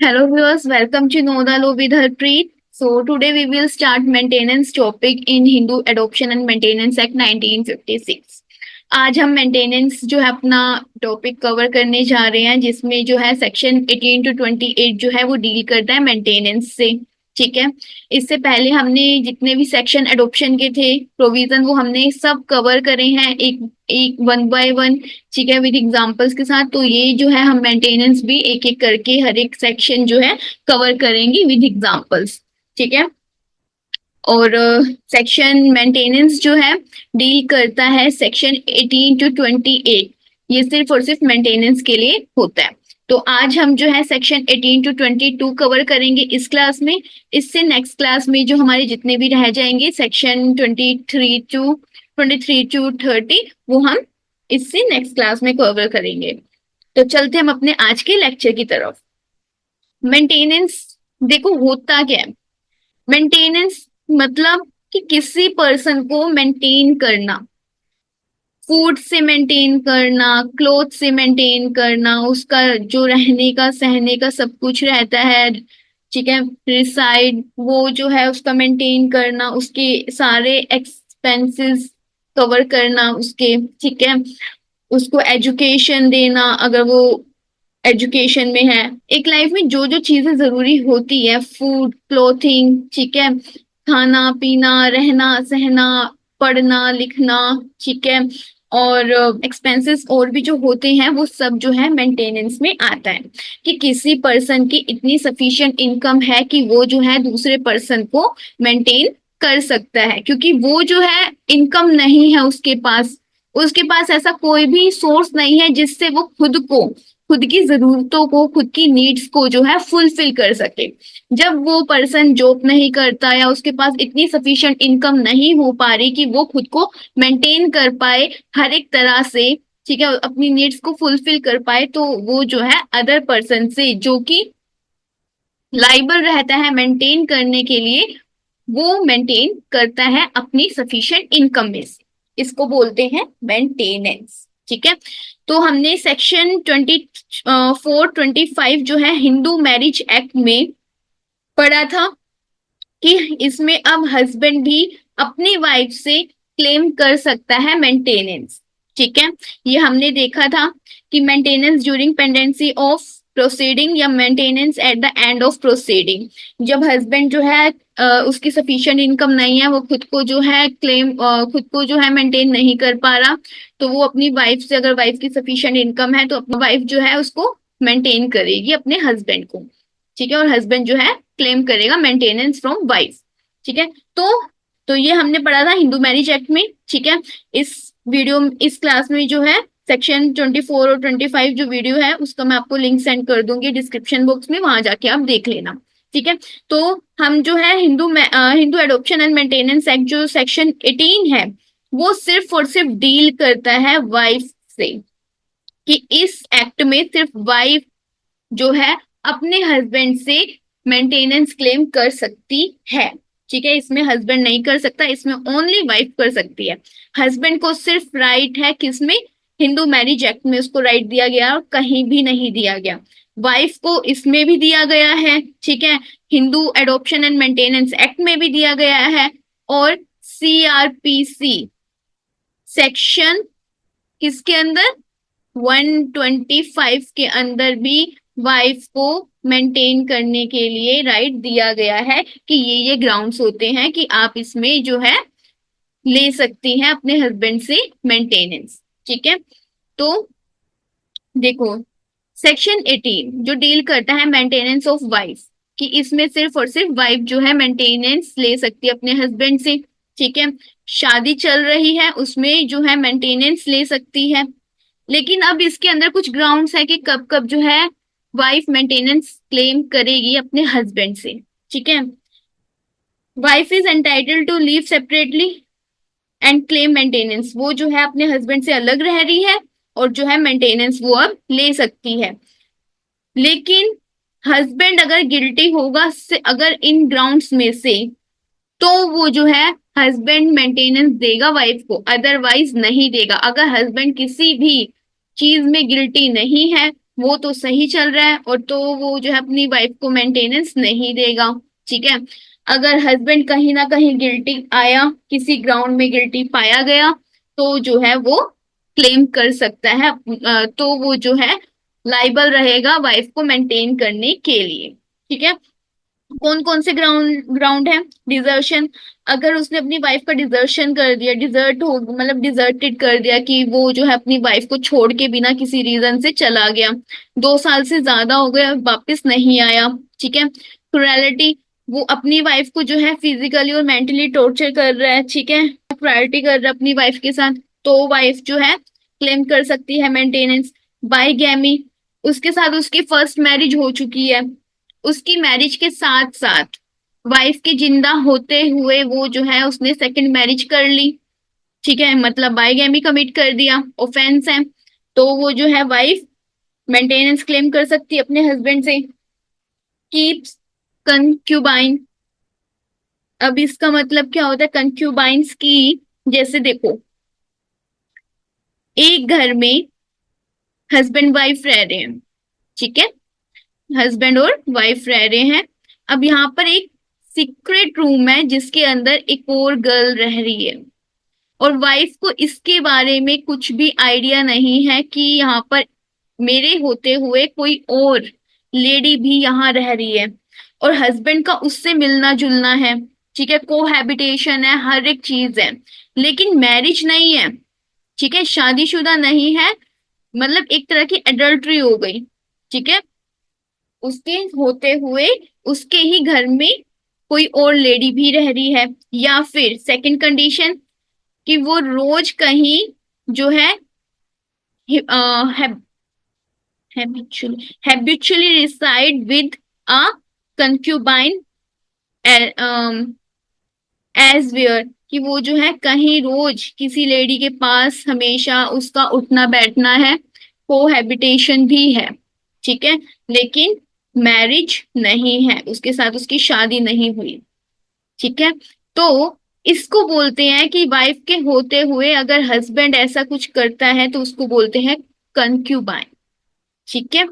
Hello viewers, welcome to Know the Law with Harpreet. So today we will start maintenance topic in Hindu Adoption and Maintenance Act 1956. आज हम maintenance जो है अपना topic cover करने जा रहे हैं जिसमें जो है सेक्शन 18 to 28 जो है वो डील करता है मेंटेनेंस से। ठीक है। इससे पहले हमने जितने भी सेक्शन एडॉप्शन के थे प्रोविजन वो हमने सब कवर करे हैं एक एक वन बाय वन। ठीक है, विद एग्जांपल्स के साथ। तो ये जो है हम मेंटेनेंस भी एक एक करके हर एक सेक्शन जो है कवर करेंगे विद एग्जांपल्स। ठीक है। और सेक्शन मेंटेनेंस जो है डील करता है सेक्शन 18 to 28। ये सिर्फ और सिर्फ मेंटेनेंस के लिए होता है। तो आज हम जो है सेक्शन 18 to 22 कवर करेंगे इस क्लास में। इससे नेक्स्ट क्लास में जो हमारे जितने भी रह जाएंगे सेक्शन 23 to 30 वो हम इससे नेक्स्ट क्लास में कवर करेंगे। तो चलते हम अपने आज के लेक्चर की तरफ। मेंटेनेंस देखो होता क्या है। मेंटेनेंस मतलब कि किसी पर्सन को मेंटेन करना, फूड से मेंटेन करना, क्लोथ से मेंटेन करना, उसका जो रहने का सहने का सब कुछ रहता है। ठीक है। रिसाइड वो जो है उसका मेंटेन करना, उसके सारे एक्सपेंसेस कवर करना उसके। ठीक है। उसको एजुकेशन देना अगर वो एजुकेशन में है। एक लाइफ में जो जो चीजें जरूरी होती है, फूड, क्लोथिंग, ठीक है, खाना पीना, रहना सहना, पढ़ना लिखना, ठीक है, और एक्सपेंसेस और भी जो होते हैं वो सब जो है मेंटेनेंस में आता है। कि किसी पर्सन की इतनी सफिशिएंट इनकम है कि वो जो है दूसरे पर्सन को मेंटेन कर सकता है, क्योंकि वो जो है इनकम नहीं है उसके पास ऐसा कोई भी सोर्स नहीं है जिससे वो खुद की जरूरतों को, खुद की नीड्स को जो है फुलफिल कर सके। जब वो पर्सन जॉब नहीं करता या उसके पास इतनी सफिशिएंट इनकम नहीं हो पा रही कि वो खुद को मेंटेन कर पाए हर एक तरह से, ठीक है, अपनी नीड्स को फुलफिल कर पाए, तो वो जो है अदर पर्सन से जो कि लाइबल रहता है मेंटेन करने के लिए, वो मेंटेन करता है अपनी सफिशिएंट इनकम में से। इसको बोलते हैं मेंटेनेंस। ठीक है। तो हमने सेक्शन 24-25 जो है हिंदू मैरिज एक्ट में पढ़ा था कि इसमें अब हस्बैंड भी अपनी वाइफ से क्लेम कर सकता है मेंटेनेंस। ठीक है। ये हमने देखा था कि maintenance during pendency of proceeding या maintenance at the end of proceeding. जब हस्बैंड जो है उसकी सफिशिएंट इनकम नहीं है, वो खुद को जो है खुद को जो है मेंटेन नहीं कर पा रहा, तो वो अपनी वाइफ से, अगर वाइफ की सफिशिएंट इनकम है तो अपनी वाइफ जो है उसको मेंटेन करेगी अपने हस्बैंड को। ठीक है। और हस्बैंड जो है क्लेम करेगा मेंटेनेंस फ्रॉम वाइफ। ठीक है। तो ये हमने पढ़ा था हिंदू मैरिज एक्ट में। ठीक है। इस क्लास में जो है सेक्शन 24 और 25 जो वीडियो है उसका मैं आपको लिंक सेंड कर दूंगी डिस्क्रिप्शन बॉक्स में, वहां जाके आप देख लेना। ठीक है। तो हम जो है Hindu adoption and maintenance act जो सेक्शन 18 है वो सिर्फ और सिर्फ डील करता है वाइफ से। कि इस एक्ट में सिर्फ वाइफ जो है अपने हस्बैंड से मेंटेनेंस क्लेम कर सकती है। ठीक है। इसमें हस्बैंड नहीं कर सकता, इसमें ओनली वाइफ कर सकती है। हस्बैंड को सिर्फ राइट है किसमें, हिंदू मैरिज एक्ट में उसको राइट दिया गया और कहीं भी नहीं दिया गया। वाइफ को इसमें भी दिया गया है। ठीक है। Hindu adoption and maintenance act में भी दिया गया है। और सीआरपीसी सेक्शन किसके अंदर, 125 के अंदर भी वाइफ को मेंटेन करने के लिए राइट दिया गया है कि ये ग्राउंड्स होते हैं कि आप इसमें जो है ले सकती हैं अपने हस्बैंड से मेंटेनेंस। ठीक है। तो देखो सेक्शन 18 जो डील करता है मेंटेनेंस ऑफ वाइफ, कि इसमें सिर्फ और सिर्फ वाइफ जो है मेंटेनेंस ले सकती है अपने हस्बैंड से। ठीक है। शादी चल रही है उसमें जो है मेंटेनेंस ले सकती है। लेकिन अब इसके अंदर कुछ ग्राउंड्स है कि कब कब जो है वाइफ मेंटेनेंस क्लेम करेगी अपने हस्बैंड से। ठीक है। Wife is entitled to live separately and claim maintenance. वो जो है अपने हस्बैंड से अलग रह रही है और जो है मेंटेनेंस वो अब ले सकती है। लेकिन हस्बैंड अगर गिल्टी होगा से अगर इन ग्राउंड्स में से, तो वो जो है हस्बैंड मेंटेनेंस देगा वाइफ को, अदरवाइज नहीं देगा। अगर हस्बैंड किसी भी चीज में गिल्टी नहीं है, वो तो सही चल रहा है, और तो वो जो है अपनी वाइफ को मेंटेनेंस नहीं देगा। ठीक है, अगर हस्बैंड कहीं ना कहीं गिल्टी आया, किसी ग्राउंड में गिल्टी पाया गया, तो जो है वो क्लेम कर सकता है, तो वो जो है लाइबल रहेगा वाइफ को मेंटेन करने के लिए। ठीक है, कौन कौन से ग्राउंड ग्राउंड है? डिजर्शन, अगर उसने अपनी वाइफ का डिजर्शन कर दिया, डिजर्ट हो मतलब डिजर्टेड कर दिया, कि वो जो है अपनी वाइफ को छोड़ के बिना किसी रीजन से चला गया, 2 साल से ज्यादा हो गया, वापस नहीं आया। ठीक है, क्रुएलिटी, वो अपनी वाइफ को जो है फिजिकली और मेंटली टॉर्चर कर रहा है। ठीक है, प्रायोरिटी कर रहा है अपनी वाइफ के साथ, तो वाइफ जो है क्लेम कर सकती है मेंटेनेंस। बाईगैमी, उसके साथ उसकी फर्स्ट मैरिज हो चुकी है, उसकी मैरिज के साथ साथ वाइफ के जिंदा होते हुए वो जो है उसने सेकंड मैरिज कर ली। ठीक है, मतलब बाईगैमी कमिट कर दिया, ऑफेंस है, तो वो जो है वाइफ मेंटेनेंस क्लेम कर सकती है अपने हस्बैंड से। कीप्स कंक्यूबाइन, अब इसका मतलब क्या होता है कंक्यूबाइंस की? जैसे देखो, एक घर में हस्बैंड वाइफ रह रहे हैं। ठीक है, हस्बैंड और वाइफ रह रहे हैं। अब यहाँ पर एक सीक्रेट रूम है जिसके अंदर एक और गर्ल रह रही है, और वाइफ को इसके बारे में कुछ भी आइडिया नहीं है कि यहाँ पर मेरे होते हुए कोई और लेडी भी यहाँ रह रही है, और हस्बैंड का उससे मिलना जुलना है। ठीक है, कोहैबिटेशन है, हर एक चीज है, लेकिन मैरिज नहीं है। ठीक है, शादीशुदा नहीं है, मतलब एक तरह की एडल्ट्री हो गई। ठीक है, उसके होते हुए उसके ही घर में कोई और लेडी भी रह रही है। या फिर सेकंड कंडीशन, कि वो रोज कहीं जो है habitually reside with a concubine as where, कि वो जो है कहीं रोज किसी लेडी के पास हमेशा उसका उठना बैठना है, कोहैबिटेशन भी है। ठीक है, लेकिन मैरिज नहीं है, उसके साथ उसकी शादी नहीं हुई। ठीक है, तो इसको बोलते हैं कि वाइफ के होते हुए अगर हस्बैंड ऐसा कुछ करता है तो उसको बोलते हैं कंक्यूबाइन। ठीक है,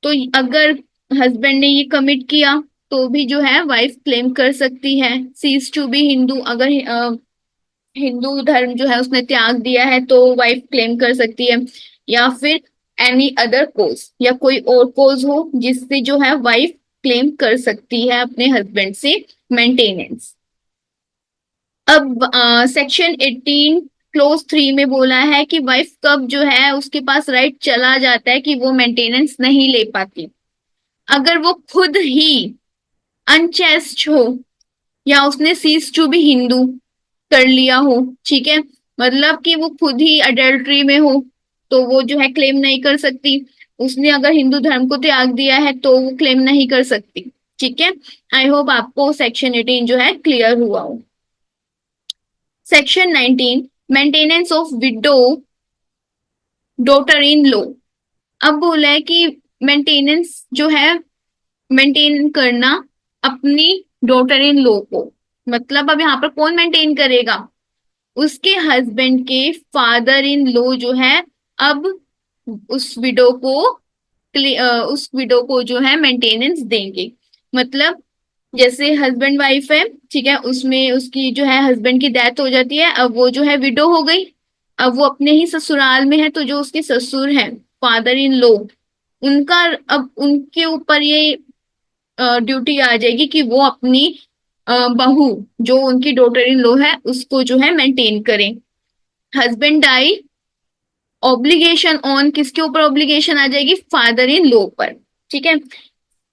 तो अगर हस्बैंड ने ये कमिट किया तो भी जो है वाइफ क्लेम कर सकती है। सीज टू बी हिंदू, अगर हिंदू धर्म जो है उसने त्याग दिया है तो वाइफ क्लेम कर सकती है। या फिर एनी अदर कोज, या कोई और कोज हो जिससे जो है वाइफ क्लेम कर सकती है अपने हस्बैंड से मेंटेनेंस। अब सेक्शन 18 क्लोज 3 में बोला है कि वाइफ कब जो है उसके पास राइट चला जाता है कि वो मेंटेनेंस नहीं ले पाती, अगर वो खुद ही अनचेस्ट हो, या उसने सीज टू बी हिंदू कर लिया हो। ठीक है, मतलब कि वो खुद ही अडल्ट्री में हो, तो वो जो है क्लेम नहीं कर सकती। उसने अगर हिंदू धर्म को त्याग दिया है तो वो क्लेम नहीं कर सकती। ठीक है, आई होप आपको सेक्शन 18 जो है क्लियर हुआ हो। Section 19, maintenance of window daughter in law. अब बोला है कि मेंटेनेंस जो है मेंटेन करना अपनी डॉटर इन लॉ को, मतलब अब यहाँ पर कौन मेंटेन करेगा? उसके हस्बैंड के फादर इन लॉ जो है अब उस विडो को उस विडो को जो है मेंटेनेंस देंगे। मतलब जैसे हस्बैंड वाइफ है, ठीक है, उसमें उसकी जो है हस्बैंड की डेथ हो जाती है, अब वो जो है विडो हो गई, अब वो अपने ही ससुराल में है, तो जो उसके ससुर हैं फादर इन लॉ, उनका अब उनके ऊपर ये ड्यूटी आ जाएगी कि वो अपनी बहू जो उनकी डॉटर इन लॉ है उसको जो है मेंटेन करें। हस्बैंड डाई, ऑब्लिगेशन ऑन किसके ऊपर ऑब्लिगेशन आ जाएगी? फादर इन लॉ पर। ठीक है,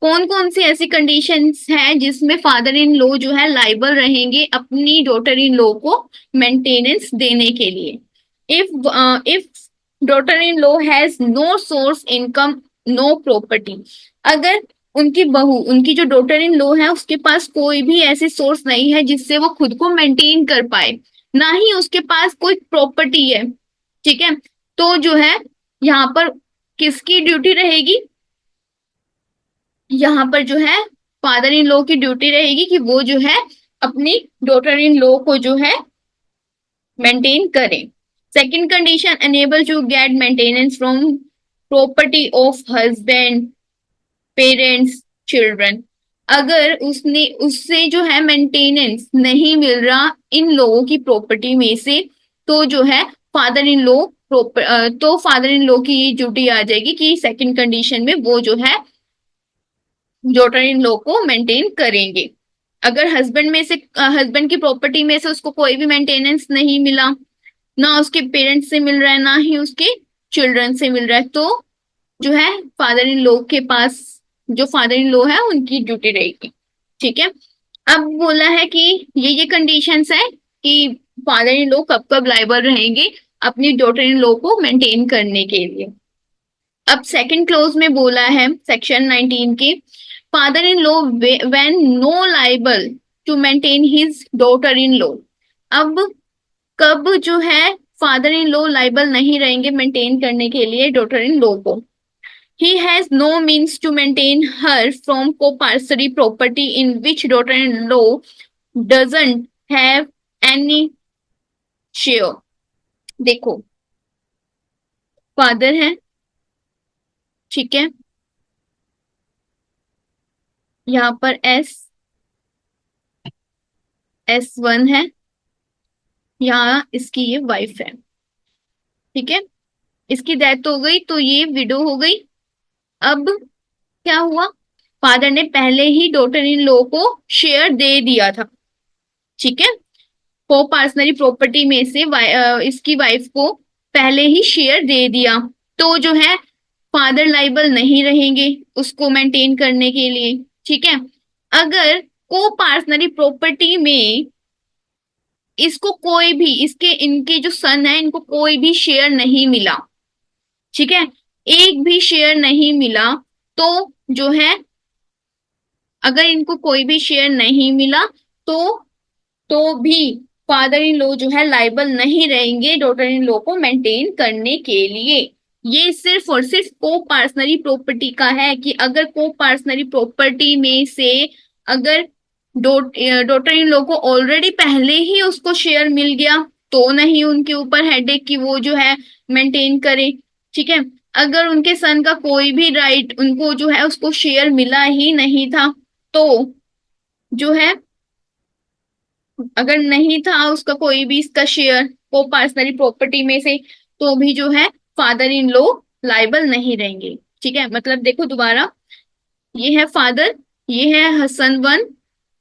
कौन कौन सी ऐसी कंडीशंस हैं जिसमें फादर इन लॉ जो है लाइबल रहेंगे अपनी डॉटर इन लॉ को मेंटेनेंस देने के लिए? If daughter in law has no source income, no property, अगर उनकी बहू, उनकी जो डॉटर इन लॉ है उसके पास कोई भी ऐसी सोर्स नहीं है जिससे वो खुद को मेंटेन कर पाए, ना ही उसके पास कोई प्रॉपर्टी है। ठीक है, तो जो है यहाँ पर किसकी ड्यूटी रहेगी? यहाँ पर जो है फादर इन लॉ की ड्यूटी रहेगी कि वो जो है अपनी डॉटर इन लॉ को जो है मेंटेन करें। Second condition, unable to get maintenance from property of husband, parents, children. अगर उसने उससे जो है मेंटेनेंस नहीं मिल रहा इन लोगों की प्रॉपर्टी में से, तो जो है फादर इन लॉ तो फादर इन लॉ की ये ड्यूटी आ जाएगी कि सेकंड कंडीशन में वो जो है डॉटर इन लॉ को मेंटेन करेंगे। अगर हस्बैंड में से हस्बैंड की प्रॉपर्टी में से उसको कोई भी मेंटेनेंस नहीं मिला, ना उसके पेरेंट्स से मिल रहा है ना ही उसके चिल्ड्रन से मिल रहा है, तो जो है फादर इन लॉ के पास, जो फादर इन लॉ है उनकी ड्यूटी रहेगी। ठीक है। अब बोला है कि ये कंडीशंस है कि फादर इन लॉ कब कब लायबल रहेंगे अपनी डॉटर इन लॉ को मेंटेन करने के लिए। अब सेकंड क्लोज में बोला है सेक्शन 19 के, father in law when no liable to maintain his daughter in law. अब कब जो है फादर इन लॉ लाइबल नहीं रहेंगे मेंटेन करने के लिए डॉटर इन लॉ को? He has no means to maintain her from co-parsory property in which daughter-in-law doesn't have any share। देखो, फादर है, ठीक है, यहाँ पर S1 है, यहाँ इसकी ये वाइफ है, ठीक है। इसकी डेथ हो गई तो ये विडो हो गई। अब क्या हुआ, फादर ने पहले ही डॉटर इन लॉ को शेयर दे दिया था, ठीक है। को पर्सनली प्रॉपर्टी में से इसकी वाइफ को पहले ही शेयर दे दिया, तो जो है फादर लाइबल नहीं रहेंगे उसको मेंटेन करने के लिए, ठीक है। अगर को पर्सनली प्रॉपर्टी में इसको कोई भी, इसके इनके जो सन है इनको कोई भी शेयर नहीं मिला, ठीक है, एक भी शेयर नहीं मिला, तो जो है अगर इनको कोई भी शेयर नहीं मिला तो भी फादर इन लॉ जो है लाइबल नहीं रहेंगे डॉटर इन लॉ को मेंटेन करने के लिए। ये सिर्फ और सिर्फ को पर्सनली प्रॉपर्टी का है कि अगर को पर्सनली प्रॉपर्टी में से अगर डॉटर इन लॉ को ऑलरेडी पहले ही उसको शेयर मिल गया तो नहीं उनके ऊपर हेडेक कि वो जो है मेंटेन करे, ठीक है। अगर उनके सन का कोई भी राइट उनको जो है उसको शेयर मिला ही नहीं था, तो जो है अगर नहीं था उसका कोई भी इसका शेयर को पर्सनली प्रॉपर्टी में से, तो भी जो है फादर इन लॉ लाइबल नहीं रहेंगे, ठीक है। मतलब देखो दोबारा, ये है फादर, ये है सन वन,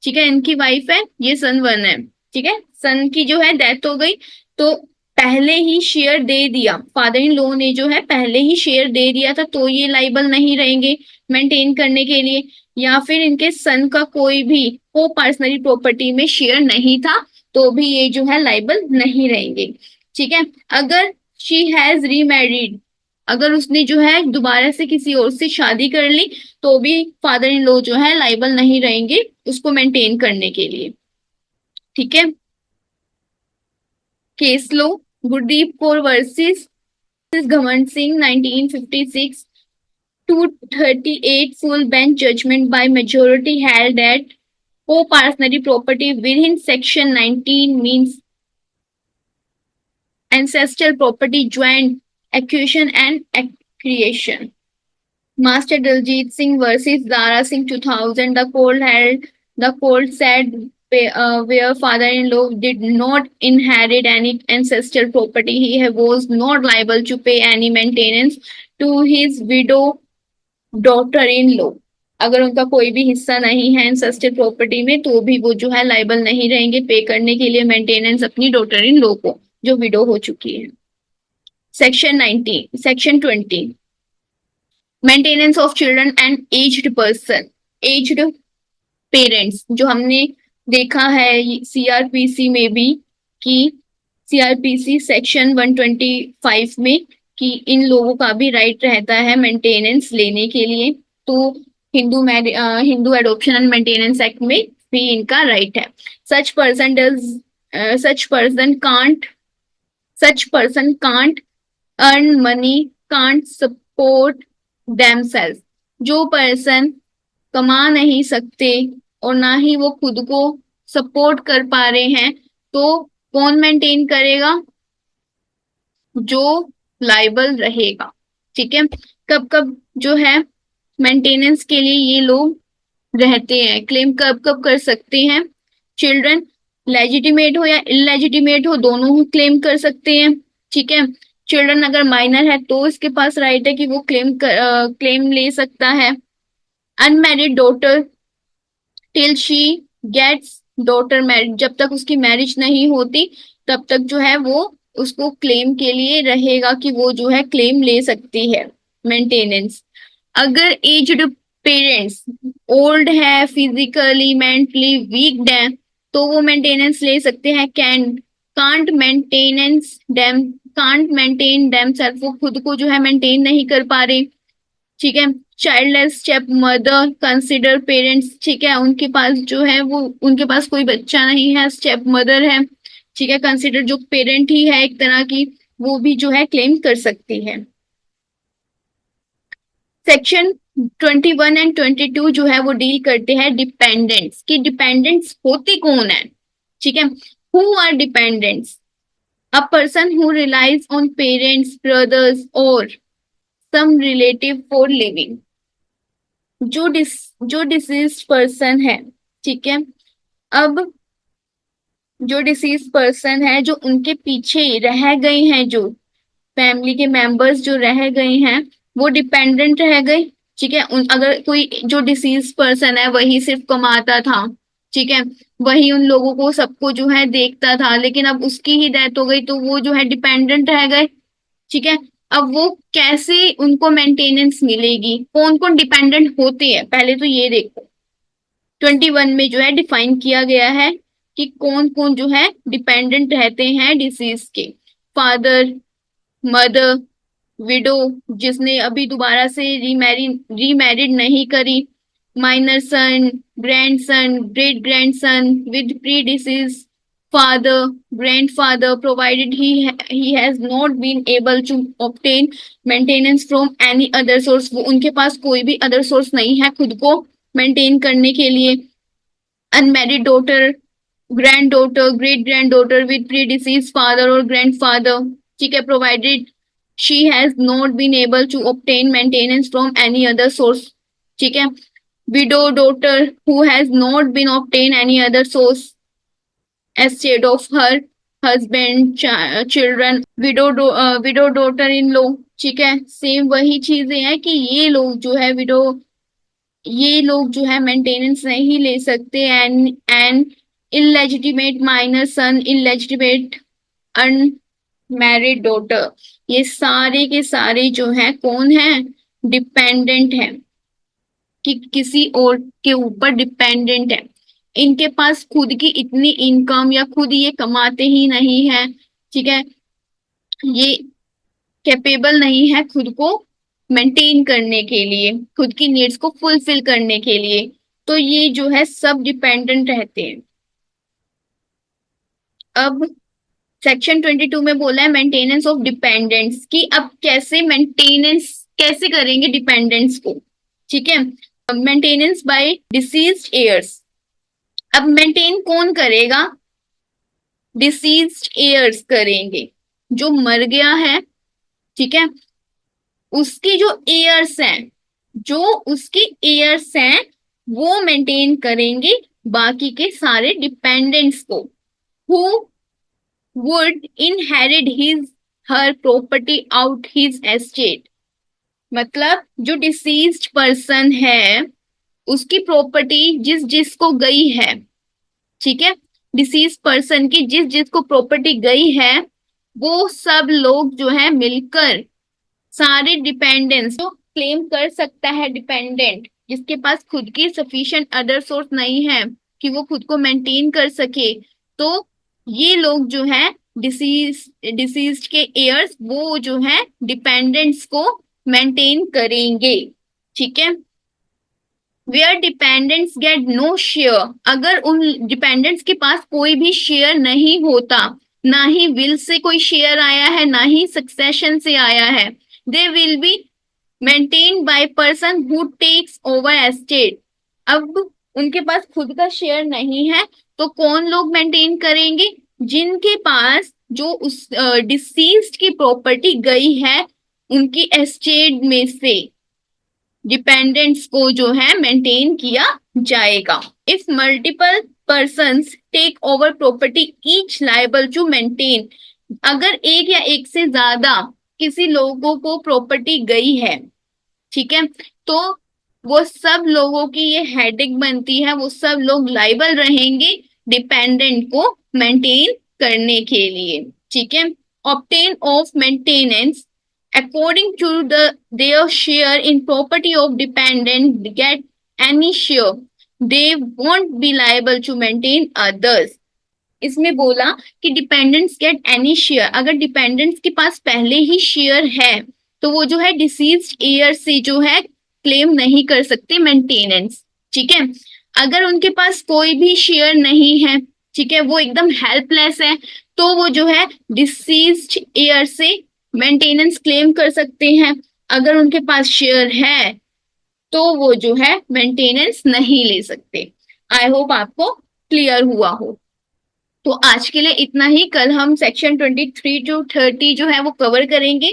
ठीक है, इनकी वाइफ है, ये सन वन है, ठीक है। सन की जो है डेथ हो गई तो पहले ही शेयर दे दिया, फादर इन लॉ ने जो है पहले ही शेयर दे दिया था, तो ये लाइबल नहीं रहेंगे मेंटेन करने के लिए। या फिर इनके सन का कोई भी को पर्सनली प्रॉपर्टी में शेयर नहीं था, तो भी ये जो है लाइबल नहीं रहेंगे, ठीक है। अगर शी हैज रीमैरिड, अगर उसने जो है दोबारा से किसी और से शादी कर ली, तो भी फादर इन लॉ जो है लाइबल नहीं रहेंगे उसको मेंटेन करने के लिए, ठीक है। केस लो, गुरदीप कौर वर्सेस घमंड Singh 1956, 238 full bench judgment by majority held that co-partnership property within section 19 means ancestral property, joint acquisition and accretion। Master Daljit Singh versus Dara Singh 2000, the court said where father-in-law did not inherit any ancestral property, he was not liable to pay any maintenance to his widow daughter in law. अगर उनका कोई भी हिस्सा नहीं है इंसेस्टेड property में, तो भी वो जो है लाइबल नहीं रहेंगे पे करने के लिए मेंटेनेंस अपनी डॉटर इन लॉ को जो विडो हो चुकी है। Section 20, maintenance of children and aged person, aged parents, जो हमने देखा है सीआरपीसी में भी कि सीआरपीसी सेक्शन 125 में कि इन लोगों का भी राइट रहता है मेंटेनेंस लेने के लिए, तो Hindu adoption and maintenance act में भी इनका राइट है। Such person does such person can't such person can't earn money, can't support themselves, जो पर्सन कमा नहीं सकते और ना ही वो खुद को सपोर्ट कर पा रहे हैं, तो कौन मेंटेन करेगा? जो लाइबल रहेगा, ठीक है, कब कब जो है मेंटेनेंस के लिए ये लोग रहते हैं, क्लेम कब कब कर सकते हैं? चिल्ड्रन लेजिटिमेट हो या इलेजिटिमेट हो, दोनों ही क्लेम कर सकते हैं। ठीक है, चिल्ड्रन अगर माइनर है तो इसके पास राइट है कि वो क्लेम ले सकता है। Unmarried daughter till she gets daughter married, जब तक उसकी मैरिज नहीं होती तब तक जो है वो उसको क्लेम के लिए रहेगा कि वो जो है क्लेम ले सकती है मेंटेनेंस। अगर एज्ड पेरेंट्स ओल्ड है, फिजिकली मेंटली वीक है, तो वो मेंटेनेंस ले सकते हैं। कांट मेंटेन देम सेल्फ, वो खुद को जो है मेंटेन नहीं कर पा रहे। ठीक है, childless step mother consider parents, ठीक है, उनके पास जो है वो उनके पास कोई बच्चा नहीं है, स्टेप मदर है। ठीक है, कंसिडर जो पेरेंट ही है एक तरह की, वो भी जो है क्लेम कर सकती है। सेक्शन 21 एंड 22 जो है वो डील करते हैं डिपेंडेंट्स की, डिपेंडेंट्स होते कौन है। ठीक है, who are dependents? A person who relies on parents, brothers और सम रिलेटिव फॉर लिविंग। जो डिसीज पर्सन है, ठीक है, अब जो डिसीज पर्सन है, जो उनके पीछे रह गए हैं, जो फैमिली के मेंबर्स जो रह गए हैं, वो डिपेंडेंट रह गए। ठीक है, अगर कोई जो डिसीज पर्सन है वही सिर्फ कमाता था, ठीक है, वही उन लोगों को सबको जो है देखता था, लेकिन अब उसकी ही डेथ हो गई तो वो जो है डिपेंडेंट रह गए। ठीक है, अब वो कैसे उनको मेंटेनेंस मिलेगी, कौन कौन डिपेंडेंट होते हैं, पहले तो ये देखो। 21 में जो है डिफाइन किया गया है कि कौन कौन जो है डिपेंडेंट रहते हैं डिसीज के। फादर, मदर, विडो जिसने अभी दोबारा से रीमैरिड नहीं करी, minor son, grandson, great grandson with pre deceased father, grandfather, provided he has not been able to obtain maintenance from any other source, वो उनके पास कोई भी अदर सोर्स नहीं है खुद को मेंटेन करने के लिए। Unmarried daughter, grand daughter, great grand daughter with pre deceased father और ग्रैंडफादर, ठीक है, provided she has not been able to obtain maintenance from any other source। ठीक है, widow daughter who has not been obtained any other source estate of her husband, children, widow daughter in law। ठीक है, same वही चीजें हैं कि ये लोग जो है ये लोग जो है मेंटेनेंस नहीं ले सकते। And illegitimate minor son, illegitimate unmarried daughter, ये सारे के सारे जो है कौन है? डिपेंडेंट है, कि किसी और के ऊपर डिपेंडेंट है। इनके पास खुद की इतनी इनकम या खुद ये कमाते ही नहीं है, ठीक है, ये कैपेबल नहीं है खुद को मेंटेन करने के लिए, खुद की नीड्स को फुलफिल करने के लिए, तो ये जो है सब डिपेंडेंट रहते हैं। अब सेक्शन 22 में बोला है मेंटेनेंस ऑफ डिपेंडेंट्स की, अब कैसे मेंटेनेंस कैसे करेंगे डिपेंडेंट्स को। ठीक है, मेंटेनेंस बाय डिसीज्ड एयर्स। अब मेंटेन कौन करेगा? डिसीज्ड एयर्स करेंगे, जो मर गया है, ठीक है, उसकी जो एयर्स हैं, जो उसकी एयर्स हैं वो मेंटेन करेंगे बाकी के सारे डिपेंडेंट्स को। Who would inherit his her property out his estate, मतलब जो डिसीज्ड पर्सन है उसकी प्रॉपर्टी जिस जिसको गई है, ठीक है, डिसीज पर्सन की जिस जिसको प्रॉपर्टी गई है, वो सब लोग जो है मिलकर सारे डिपेंडेंट्स जो क्लेम कर सकता है, डिपेंडेंट जिसके पास खुद की सफिशिएंट अदर सोर्स नहीं है कि वो खुद को मेंटेन कर सके, तो ये लोग जो है डिसीज के एयर्स वो जो है डिपेंडेंट्स को मेंटेन करेंगे। ठीक है, where dependents get no share, अगर उन डिपेंडेंट्स के पास कोई भी शेयर नहीं होता, ना ही विल से कोई शेयर आया है ना ही सक्सेशन से आया है, they will be maintain by person who takes over estate. अब उनके पास खुद का शेयर नहीं है तो कौन लोग मेंटेन करेंगे? जिनके पास जो उस डिसीज्ड की प्रॉपर्टी गई है उनकी एस्टेट में से डिपेंडेंट्स को जो है मेंटेन किया जाएगा। If multiple persons take over property each liable to maintain, अगर एक या एक से ज्यादा किसी लोगों को प्रॉपर्टी गई है, ठीक है, तो वो सब लोगों की ये हेडेक बनती है, वो सब लोग लाइबल रहेंगे डिपेंडेंट को मेंटेन करने के लिए, ठीक है। Obtain of maintenance according to their share in property of dependent get any share, they won't be liable to maintain others। इसमें बोला कि डिपेंडेंट्स गेट एनी शेयर, अगर डिपेंडेंट्स के पास पहले ही शेयर है तो वो जो है डिसीज्ड हेयर से जो है क्लेम नहीं कर सकते मेंटेनेंस, ठीक है। अगर उनके पास कोई भी शेयर नहीं है, ठीक है, वो एकदम हेल्पलेस है, तो वो जो है डिसीज्ड हेयर से मेंटेनेंस क्लेम कर सकते हैं। अगर उनके पास शेयर है तो वो जो है मेंटेनेंस नहीं ले सकते। आई होप आपको क्लियर हुआ हो। तो आज के लिए इतना ही, कल हम सेक्शन 23 to 30 जो है वो कवर करेंगे।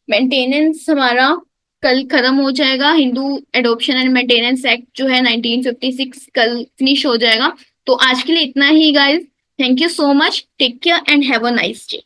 मेंटेनेंस हमारा कल खत्म हो जाएगा, Hindu adoption and maintenance act जो है 1956 कल फिनिश हो जाएगा। तो आज के लिए इतना ही guys, thank you so much, take care and have a nice day.